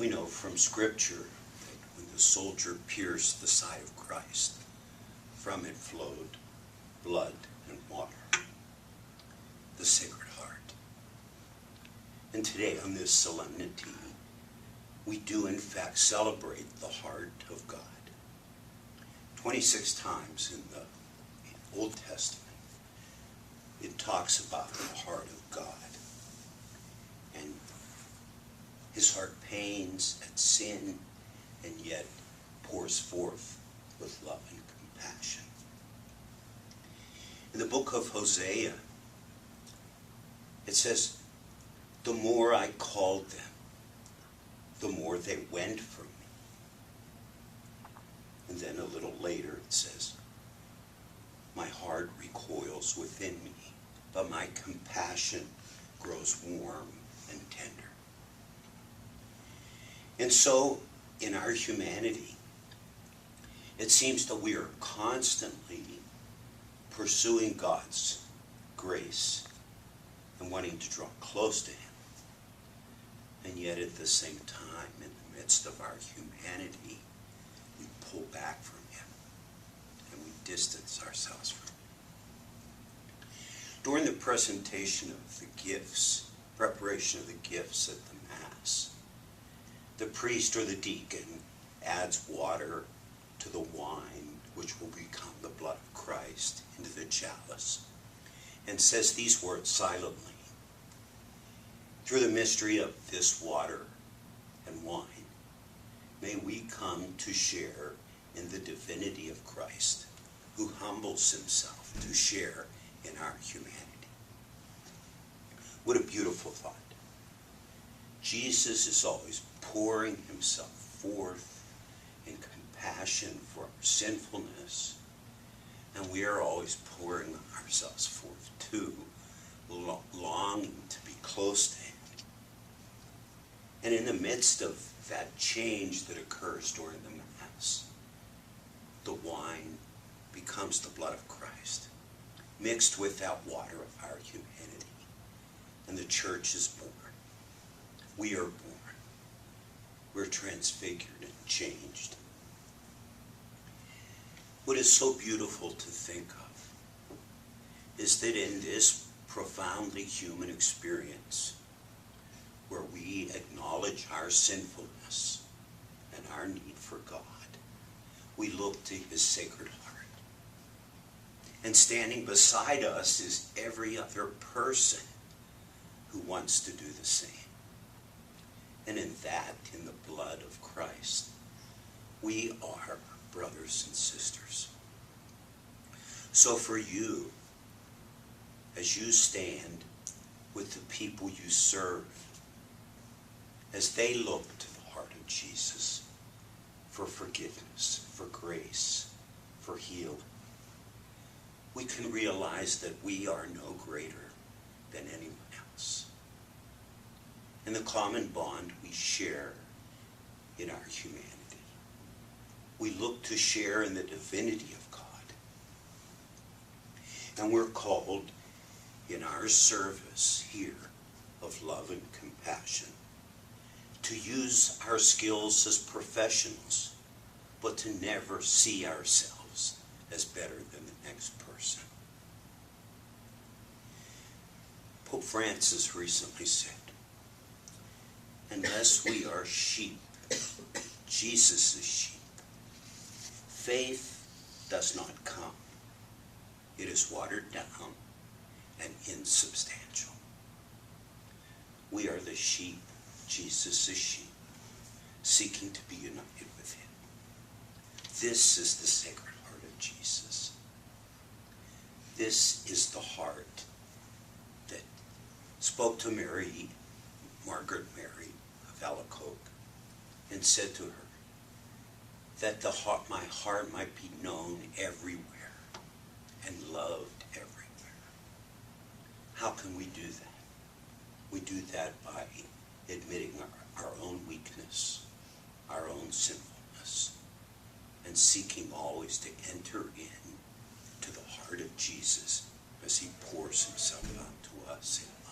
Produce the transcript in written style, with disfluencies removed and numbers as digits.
We know from Scripture that when the soldier pierced the side of Christ, from it flowed blood and water, the Sacred Heart. And today on this solemnity, we do in fact celebrate the heart of God. 26 times in the Old Testament, it talks about the heart of God. And his heart pains at sin and yet pours forth with love and compassion. In the book of Hosea, it says, "The more I called them, the more they went from me." And then a little later it says, "My heart recoils within me, but my compassion grows warm and tender." And so, in our humanity, it seems that we are constantly pursuing God's grace and wanting to draw close to Him. And yet at the same time, in the midst of our humanity, we pull back from Him and we distance ourselves from Him. During the presentation of the gifts, preparation of the gifts at the Mass, the priest or the deacon adds water to the wine, which will become the blood of Christ, into the chalice, and says these words silently: "Through the mystery of this water and wine, may we come to share in the divinity of Christ, who humbles himself to share in our humanity." What a beautiful thought. Jesus is always pouring himself forth in compassion for our sinfulness, and we are always pouring ourselves forth too, longing to be close to him. And in the midst of that change that occurs during the Mass, the wine becomes the blood of Christ, mixed with that water of our humanity, and the church is born. We are born. We're transfigured and changed. What is so beautiful to think of is that in this profoundly human experience, where we acknowledge our sinfulness and our need for God, we look to his Sacred Heart. And standing beside us is every other person who wants to do the same. And in that, in the blood of Christ, we are brothers and sisters. So for you, as you stand with the people you serve, as they look to the heart of Jesus for forgiveness, for grace, for healing, we can realize that we are no greater than anyone else. And the common bond we share in our humanity. We look to share in the divinity of God. And we're called in our service here of love and compassion to use our skills as professionals, but to never see ourselves as better than the next person. Pope Francis recently said, "Unless we are sheep, Jesus is sheep. Faith does not come. It is watered down and insubstantial." We are the sheep, Jesus is sheep, seeking to be united with him. This is the Sacred Heart of Jesus. This is the heart that spoke to Mary, Margaret Mary of Alacoque, and said to her that my heart might be known everywhere and loved everywhere. How can we do that? We do that by admitting our own weakness, our own sinfulness, and seeking always to enter in to the heart of Jesus as he pours himself out to us in